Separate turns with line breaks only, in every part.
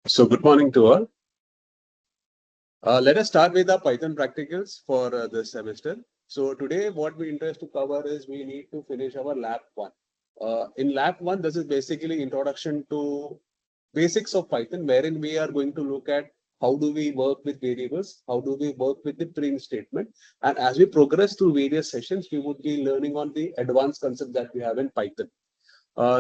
So good morning to all. Let us start with the Python practicals for this semester. So today what we interest to cover is we need to finish our lab 1. In lab 1, this is basically introduction to basics of Python, wherein we are going to look at how do we work with variables, how do we work with the print statement. And as we progress through various sessions, we would be learning on the advanced concept that we have in Python.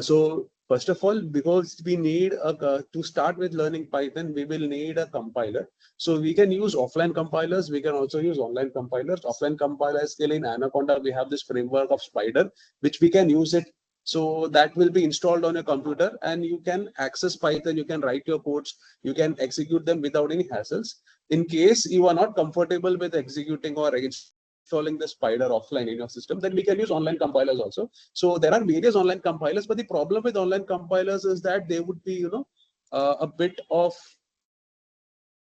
So first of all, because we need to start with learning Python, we will need a compiler. So we can use offline compilers. We can also use online compilers. Offline compilers, still in Anaconda, we have this framework of Spider, which we can use it. So that will be installed on your computer, and you can access Python. You can write your codes. You can execute them without any hassles. In case you are not comfortable with executing or installing the Spider offline in your system, then we can use online compilers also. So there are various online compilers, but the problem with online compilers is that they would be, a bit of,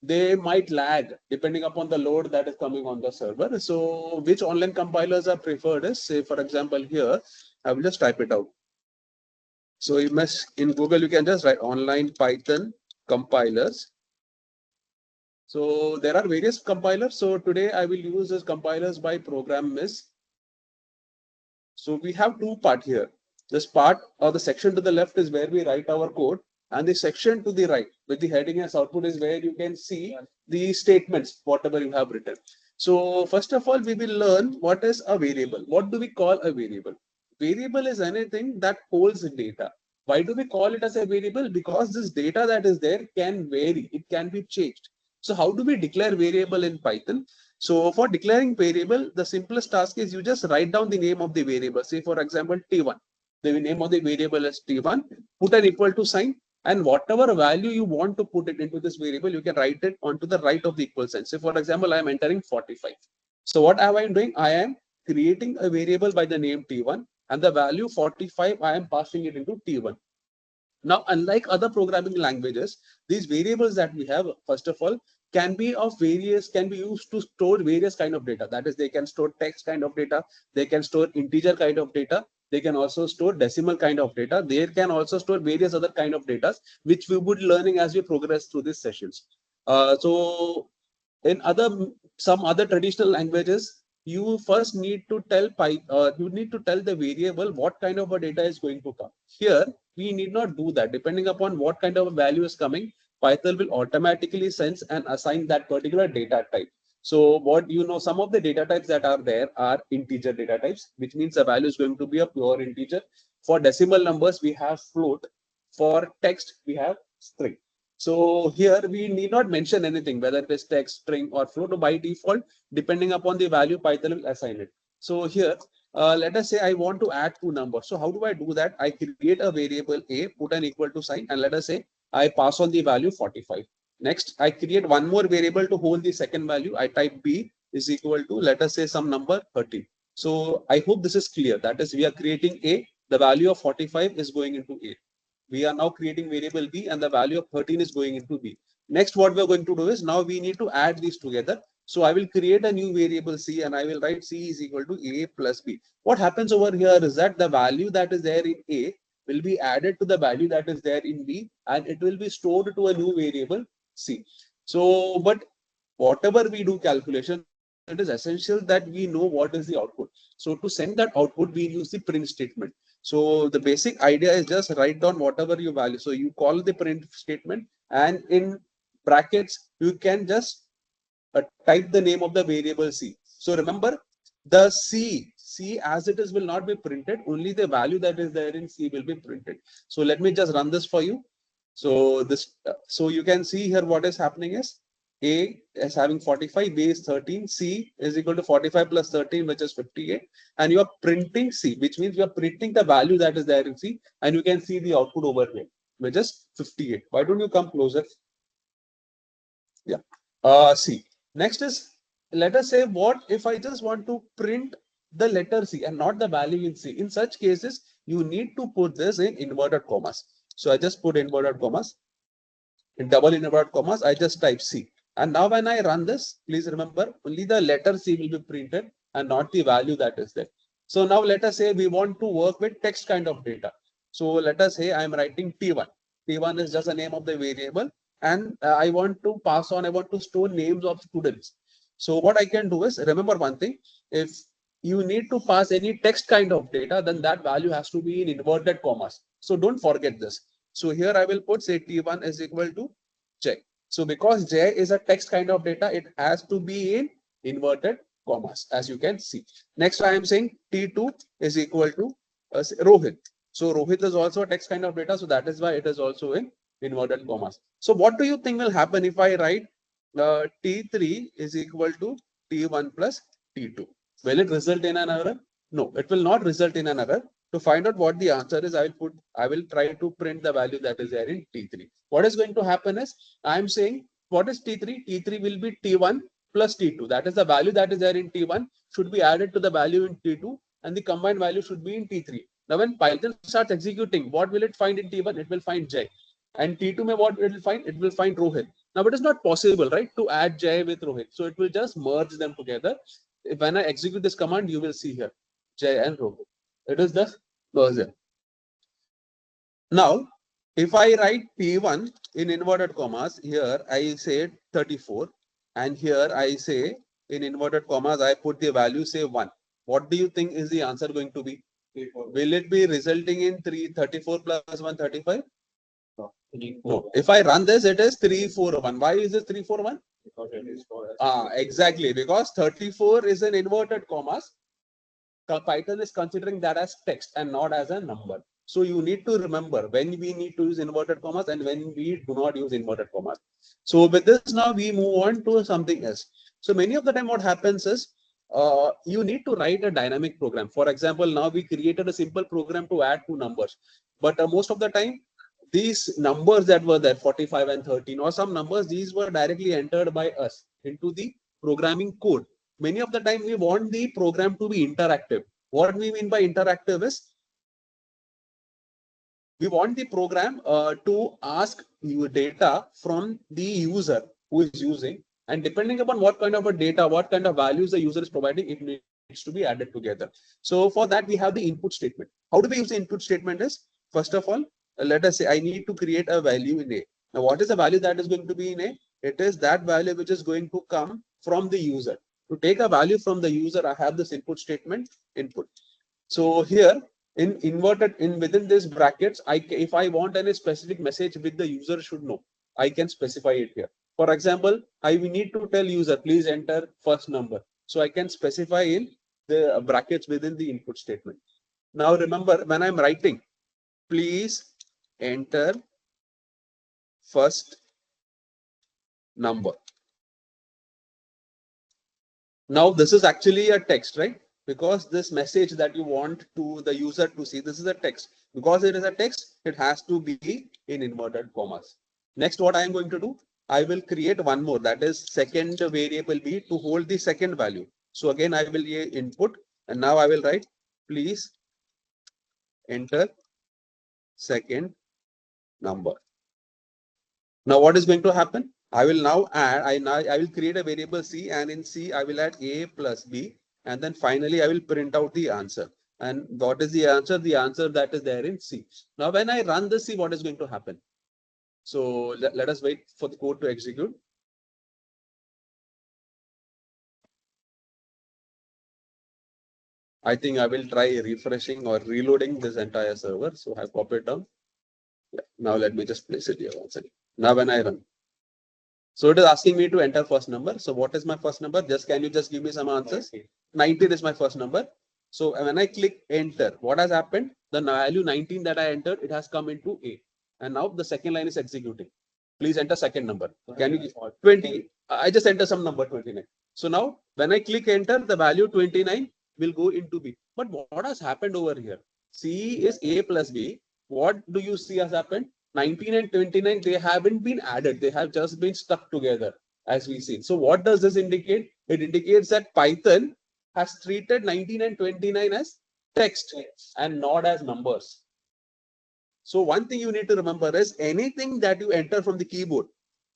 they might lag depending upon the load that is coming on the server. So which online compilers are preferred is, say, for example, here, I will just type it out. So you must, in Google, you can just write online Python compilers. So there are various compilers. So today I will use this compilers by ProgramMiss. So we have two parts here. This part or the section to the left is where we write our code, and the section to the right with the heading as output is where you can see the statements, whatever you have written. So first of all, we will learn what is a variable. What do we call a variable? Variable is anything that holds data. Why do we call it as a variable? Because this data that is there can vary. It can be changed. So how do we declare variable in Python? So for declaring variable, the simplest task is you just write down the name of the variable. Say, for example, T1. The name of the variable is T1. Put an equal to sign, and whatever value you want to put it into this variable, you can write it onto the right of the equal sign. Say, for example, I am entering 45. So what am I doing? I am creating a variable by the name T1, and the value 45, I am passing it into T1. Now, unlike other programming languages, these variables that we have, first of all, can be of various, can be used to store various kind of data. That is, they can store text kind of data, they can store integer kind of data, they can also store decimal kind of data, they can also store various other kind of data, which we would learning as we progress through these sessions. So in some other traditional languages, you first need to tell you need to tell the variable what kind of a data is going to come. Here we need not do that. Depending upon what kind of a value is coming, Python will automatically sense and assign that particular data type. So what some of the data types that are there are integer data types, which means the value is going to be a pure integer. For decimal numbers, we have float. For text, we have string. So here we need not mention anything, whether it is text, string, or float. By default, depending upon the value, Python will assign it. So here, let us say I want to add two numbers. So how do I do that? I create a variable a, put an equal to sign, and let us say I pass on the value 45. Next, I create one more variable to hold the second value. I type b is equal to, let us say, some number 30. So I hope this is clear. That is, we are creating a, the value of 45 is going into a. We are now creating variable b, and the value of 13 is going into b. Next, what we're going to do is, now we need to add these together. So I will create a new variable c, and I will write c is equal to a plus b. What happens over here is that the value that is there in a will be added to the value that is there in b, and it will be stored to a new variable c. So, but whatever we do calculation, it is essential that we know what is the output. So to send that output, we use the print statement. So the basic idea is just write down whatever you value. So you call the print statement, and in brackets, you can just type the name of the variable c. So remember, the c as it is will not be printed. Only the value that is there in c will be printed. So let me just run this for you. So so you can see here what is happening is, a is having 45, b is 13, c is equal to 45 plus 13, which is 58, and you are printing c, which means you are printing the value that is there in c, and you can see the output over here, which is 58. Why don't you come closer? Yeah. C. Next is, let us say, what if I just want to print the letter C and not the value in C? In such cases, you need to put this in inverted commas. So I just put inverted commas. In double inverted commas, I just type C. And now when I run this, please remember, only the letter C will be printed and not the value that is there. So now let us say we want to work with text kind of data. So let us say I am writing T1. T1 is just the name of the variable. and I want to pass on, I want to store names of students. So what I can do is, remember one thing, if you need to pass any text kind of data, then that value has to be in inverted commas. So don't forget this. So here I will put, say, T1 is equal to J. So because J is a text kind of data, it has to be in inverted commas, as you can see. Next, I am saying T2 is equal to Rohit. So Rohit is also a text kind of data, so that is why it is also in inverted commas. So what do you think will happen if I write T3 is equal to T1 plus T2? Will it result in an error? No, it will not result in an error. To find out what the answer is, I will try to print the value that is there in T3. What is going to happen is, I am saying, what is T3? T3 will be T1 plus T2. That is the value that is there in T1 should be added to the value in T2, and the combined value should be in T3. Now, when Python starts executing, what will it find in T1? It will find J. And T2 may what it will find? It will find Rohit. Now, it is not possible, right, to add J with Rohit. So it will just merge them together. When I execute this command, you will see here J and Rohit. It is just merge. Now, if I write P1 in inverted commas, here I say 34, and here I say in inverted commas, I put the value, say 1. What do you think is the answer going to be? 34. Will it be resulting in 34 plus 135? No. If I run this, it is 341. Why is it 341? Because it is exactly, because 34 is an inverted commas. Python is considering that as text and not as a number. So you need to remember when we need to use inverted commas and when we do not use inverted commas. So with this, now we move on to something else. So many of the time what happens is you need to write a dynamic program. For example, now we created a simple program to add two numbers. But most of the time, these numbers that were there, 45 and 13, or some numbers, these were directly entered by us into the programming code. Many of the time we want the program to be interactive. What we mean by interactive is we want the program to ask you data from the user who is using, and depending upon what kind of a data, what kind of values the user is providing, it needs to be added together. So for that, we have the input statement. How do we use the input statement is, first of all, let us say I need to create a value in A. Now, what is the value that is going to be in A? It is that value which is going to come from the user. To take a value from the user, I have this input statement input. So here in inverted in within these brackets, if I want any specific message which the user should know, I can specify it here. For example, I need to tell user, please enter first number. So I can specify in the brackets within the input statement. Now remember, when I'm writing, please enter first number. Now this is actually a text, right? Because this message that you want to the user to see, this is a text. Because it is a text, it has to be in inverted commas. Next, what I am going to do, I will create one more, that is second variable B, to hold the second value. So again, I will input, and now I will write, please enter second number. Now what is going to happen? I will now add, I will create a variable C, and in C I will add A plus B, and then finally I will print out the answer. And what is the answer? The answer that is there in C. Now when I run this, see what is going to happen. So let us wait for the code to execute. I think I will try refreshing or reloading this entire server. So I pop it down. Yeah. Now let me just place it here once again. Now when I run. So it is asking me to enter first number. So what is my first number? Can you just give me some answers? 19 is my first number. So when I click enter, what has happened? The value 19 that I entered, it has come into A. And now the second line is executing. Please enter second number. Can you 20? I just enter some number 29. So now when I click enter, the value 29 will go into B. But what has happened over here? C is A plus B. What do you see has happened? 19 and 29, they haven't been added. They have just been stuck together, as we see. So what does this indicate? It indicates that Python has treated 19 and 29 as text and not as numbers. So one thing you need to remember is anything that you enter from the keyboard,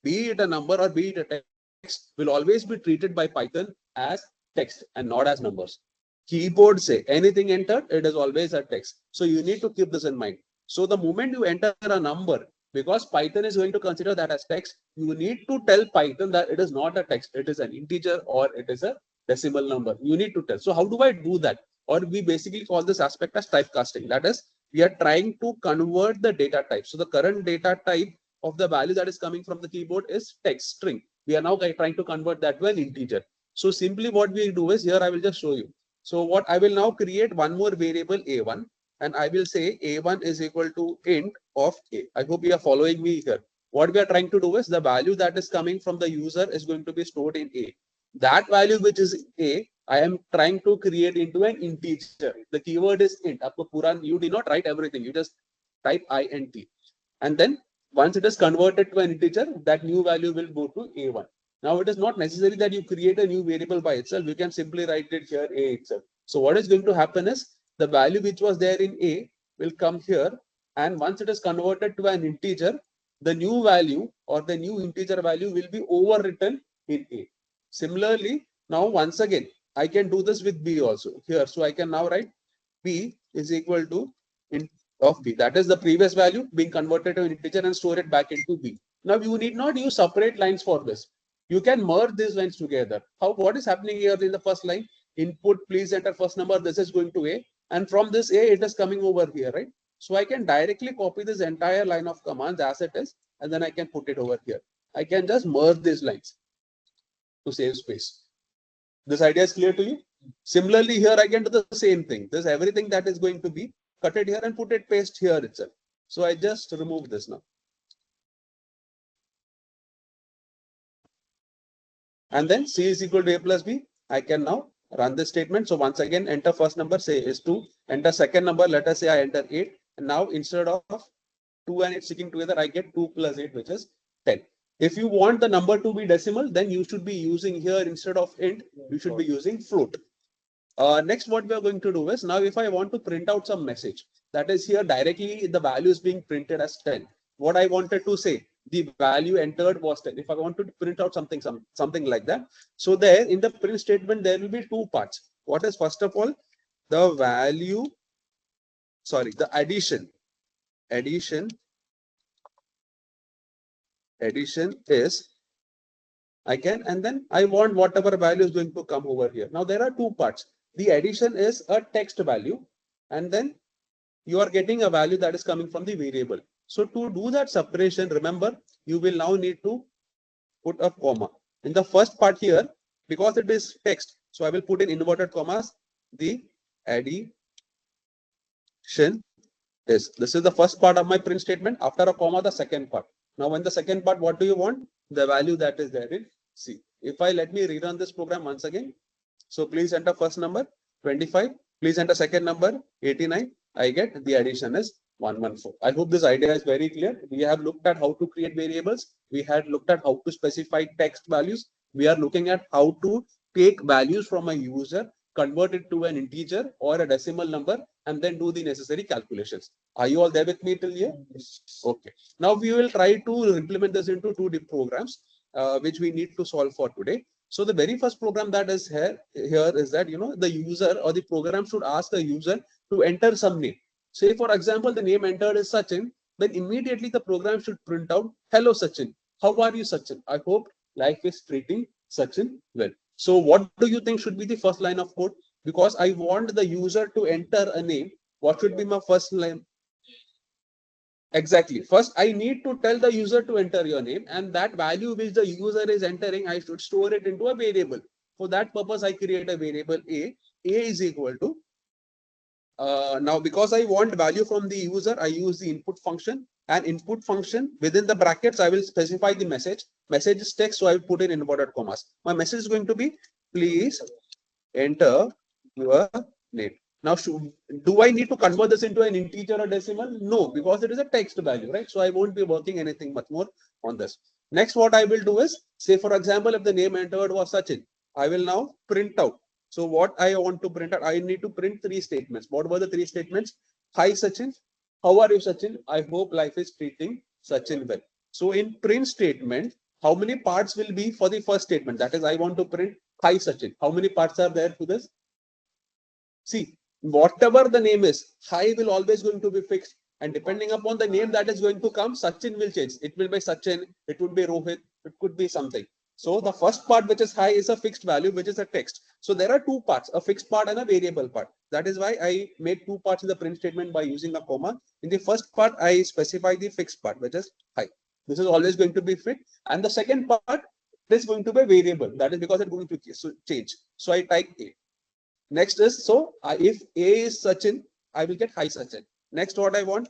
be it a number or be it a text, will always be treated by Python as text and not as numbers. Keyboard say anything entered, it is always a text. So you need to keep this in mind. So the moment you enter a number, Because Python is going to consider that as text, you need to tell Python that it is not a text, it is an integer or it is a decimal number. You need to tell. So how do I do that? Or we basically call this aspect as typecasting. That is, we are trying to convert the data type. So the current data type of the value that is coming from the keyboard is text string. We are now trying to convert that to an integer. So simply what we do is, here I will just show you. So what I will now create one more variable a1, and I will say a1 is equal to int of a. I hope you are following me here. What we are trying to do is, the value that is coming from the user is going to be stored in a. That value which is a, I am trying to create into an integer. The keyword is int. You do not write everything. You just type int. And then once it is converted to an integer, that new value will go to a1. Now it is not necessary that you create a new variable by itself. You can simply write it here a itself. So what is going to happen is, the value which was there in a will come here, and once it is converted to an integer, the new value or the new integer value will be overwritten in a. Similarly, now once again, I can do this with b also here. So I can now write b is equal to int of b. That is the previous value being converted to an integer and store it back into b. Now you need not use separate lines for this. You can merge these lines together. How? What is happening here in the first line? Input, please enter first number. This is going to a, and from this a, it is coming over here, right? So I can directly copy this entire line of commands as it is, and then I can put it over here. I can just merge these lines to save space. This idea is clear to you? Similarly, here I can do the same thing. This everything that is going to be cut it here and put it paste here itself. So I just remove this now. And then c is equal to a plus b. I can now run this statement. So once again, enter first number, say is 2. Enter second number, let us say I enter 8. And now instead of 2 and 8 sticking together, I get 2 plus 8, which is 10. If you want the number to be decimal, then you should be using here, instead of int, you should be using float. Next, what we are going to do is, now if I want to print out some message, that is here directly the value is being printed as 10. What I wanted to say, the value entered was 10. If I want to print out something like that, so there in the print statement there will be two parts. What is, first of all, the value, sorry, the addition is, I can, and then I want whatever value is going to come over here. Now there are two parts. The addition is a text value, and then you are getting a value that is coming from the variable. So to do that separation, remember, you will now need to put a comma in the first part here, because it is text. So I will put in inverted commas. The addition is, this is the first part of my print statement. After a comma, the second part. Now in the second part, what do you want? The value that is there in C. If I, let me rerun this program once again. So please enter first number 25. Please enter second number 89. I get the addition is 114. I hope this idea is very clear. We have looked at how to create variables. We had looked at how to specify text values. We are looking at how to take values from a user, convert it to an integer or a decimal number, and then do the necessary calculations. Are you all there with me till here? Okay. Now we will try to implement this into two programs, which we need to solve for today. So the very first program that is here is that, the user or the program should ask the user to enter some name. Say, for example, the name entered is Sachin. Then immediately the program should print out, hello Sachin. How are you, Sachin? I hope life is treating Sachin well. So what do you think should be the first line of code? Because I want the user to enter a name. What should be my first line? Exactly. First, I need to tell the user to enter your name, and that value which the user is entering, I should store it into a variable. For that purpose, I create a variable A. A is equal to, now because I want value from the user, I use the input function, and input function within the brackets, I will specify the message. Message is text, so I will put in inverted commas. My message is going to be, please enter your name. Now, do I need to convert this into an integer or decimal? No, because it is a text value, right? So I won't be working anything much more on this. Next, what I will do is, say, for example, if the name entered was Sachin, I will now print out. So what I want to print out, I need to print three statements. What were the three statements? Hi, Sachin. How are you, Sachin? I hope life is treating Sachin well. So in print statement, how many parts will be for the first statement? That is, I want to print hi, Sachin. How many parts are there to this? See, whatever the name is, hi will always going to be fixed. And depending upon the name that is going to come, Sachin will change. It will be Sachin, it would be Rohit, it could be something. So the first part, which is high, is a fixed value, which is a text. So there are two parts, a fixed part and a variable part. That is why I made two parts in the print statement by using a comma. In the first part, I specify the fixed part, which is high. This is always going to be fixed. And the second part is going to be variable. That is because it's going to change. So I type A. Next is, so if A is Sachin, I will get hi Sachin. Next, what I want,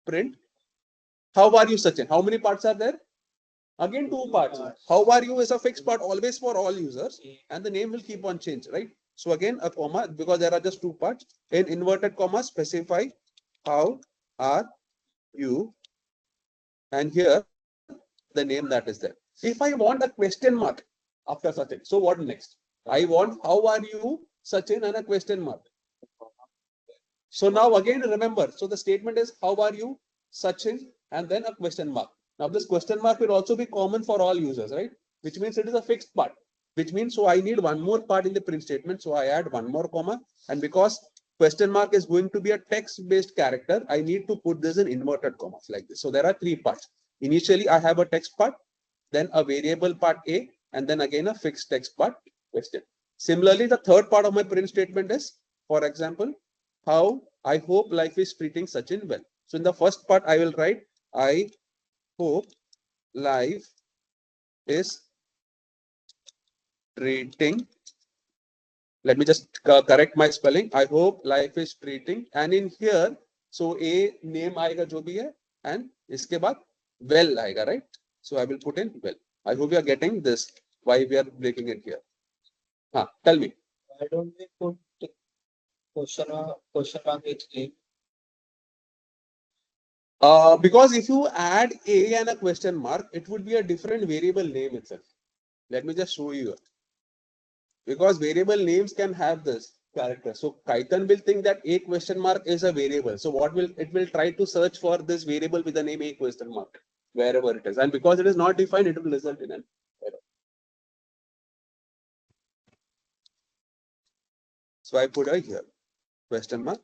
print. How are you, Sachin? How many parts are there? Again, two parts. How are you is a fixed part always for all users, and the name will keep on change, right? So again, a comma, because there are just two parts. In inverted comma, specify how are you, and here the name that is there. If I want a question mark after Sachin, so what next? I want how are you, Sachin, and a question mark. So now again, remember, so the statement is how are you, Sachin, and then a question mark. Now this question mark will also be common for all users, right? Which means it is a fixed part, which means, so I need one more part in the print statement. So I add one more comma, and because question mark is going to be a text-based character, I need to put this in inverted commas like this. So there are three parts. Initially, I have a text part, then a variable part A, and then again a fixed text part question. Similarly, the third part of my print statement is, for example, how I hope life is treating Sachin well. So in the first part, I will write, I hope life is treating. Let me just correct my spelling. I hope life is treating. And in here, so A name aayega jo bhi hai, and iske baad well aayega, right? So I will put in well. I hope you are getting this, why we are breaking it here. Tell me.
Why don't we put question mark name?
Because if you add A and a question mark, it would be a different variable name itself. Let me just show you. Because variable names can have this character. So Python will think that A question mark is a variable. So what will it will try to search for this variable with the name A question mark wherever it is. And because it is not defined, it will result in an error. So I put a here question mark.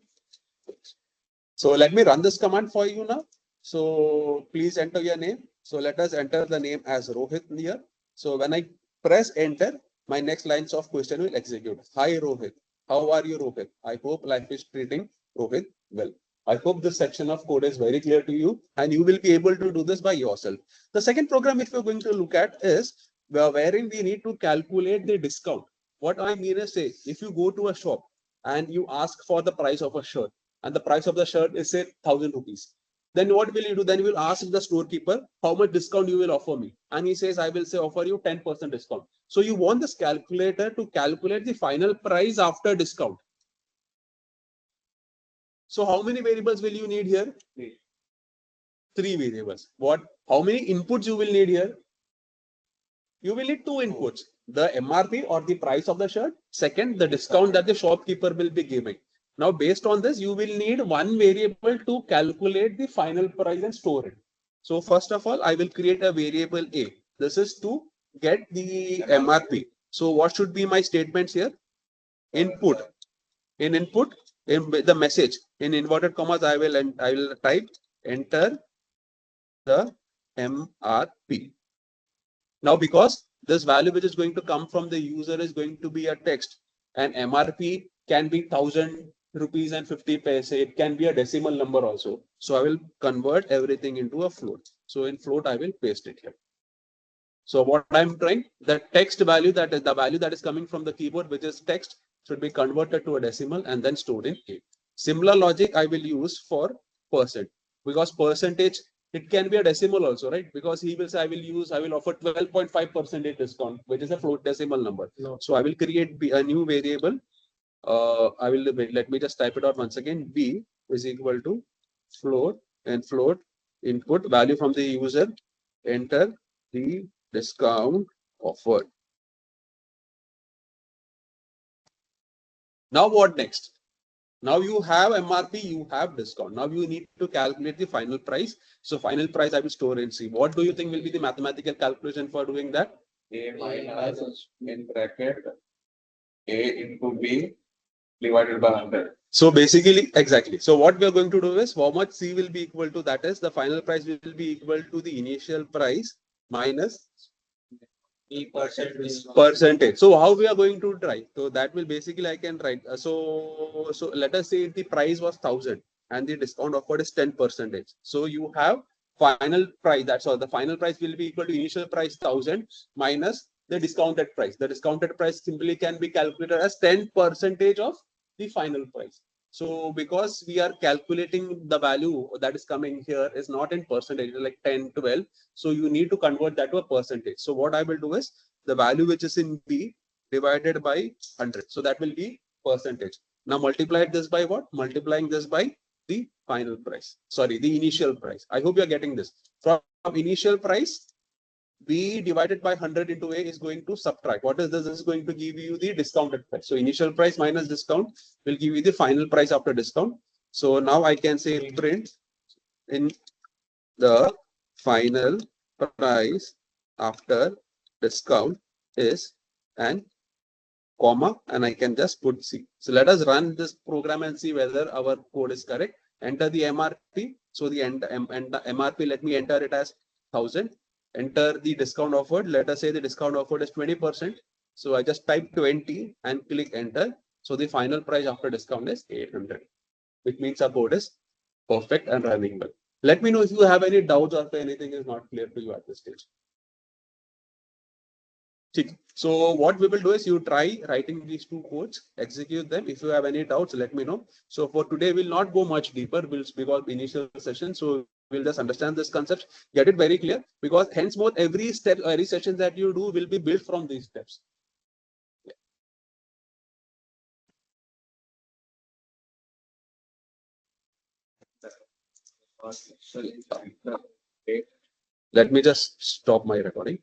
So let me run this command for you now. So please enter your name. So let us enter the name as Rohit here. So when I press enter, my next lines of question will execute. Hi Rohit, how are you Rohit? I hope life is treating Rohit well. I hope this section of code is very clear to you and you will be able to do this by yourself. The second program if you're going to look at is wherein we need to calculate the discount. What I mean is, say, if you go to a shop and you ask for the price of a shirt, and the price of the shirt is say 1,000 rupees. Then what will you do? Then you will ask the storekeeper how much discount you will offer me. And he says, I will say offer you 10% discount. So you want this calculator to calculate the final price after discount. So how many variables will you need here? Three variables. What? How many inputs you will need here? You will need two inputs. The MRP or the price of the shirt. Second, the discount that the shopkeeper will be giving. Now, based on this, you will need one variable to calculate the final price and store it. So first of all, I will create a variable A. This is to get the MRP. So what should be my statements here? Input. In input, in the message, in inverted commas, I will type enter the MRP. Now, because this value which is going to come from the user is going to be a text, and MRP can be 1,000 rupees and 50 paise. It can be a decimal number also. So I will convert everything into a float. So in float, I will paste it here. So what I'm trying, the text value, that is the value that is coming from the keyboard, which is text, should be converted to a decimal and then stored in A. Similar logic I will use for percent, because percentage, it can be a decimal also, right? Because he will say, I will offer 12.5% discount, which is a float decimal number. No. So I will create a new variable. Let me just type it out once again. B is equal to float, and float input value from the user, enter the discount offered. Now what next? Now you have MRP, you have discount. Now you need to calculate the final price. So final price I will store in C. What do you think will be the mathematical calculation for doing that?
A minus in bracket A into B divided by 100.
So basically, exactly. So what we are going to do is how much C will be equal to, that is the final price will be equal to the initial price minus
the
percentage. So how we are going to try? So that will basically I can write. So let us say the price was 1,000 and the discount offered is 10%. So you have final price. That's all. The final price will be equal to initial price 1,000 minus the discounted price. The discounted price simply can be calculated as 10% of the final price. So because we are calculating the value that is coming here is not in percentage, like 10, 12. So you need to convert that to a percentage. So what I will do is the value which is in B divided by 100. So that will be percentage. Now multiply this by what? Multiplying this by the final price. Sorry, the initial price. I hope you are getting this. From initial price, B divided by 100 into A is going to subtract. What is this? This is going to give you the discounted price. So initial price minus discount will give you the final price after discount. So now I can say print in the final price after discount is an comma, and I can just put C. So let us run this program and see whether our code is correct. Enter the MRP. So the MRP, let me enter it as 1,000. Enter the discount offered. Let us say the discount offered is 20%. So I just type 20 and click enter. So the final price after discount is 800, which means our code is perfect and running well. Let me know if you have any doubts or if anything is not clear to you at this stage. So what we will do is you try writing these two codes, execute them. If you have any doubts, let me know. So for today, we'll not go much deeper. We'll speak about initial session. So we'll just understand this concept, get it very clear, because henceforth every step, every session that you do will be built from these steps. Let me just stop my recording.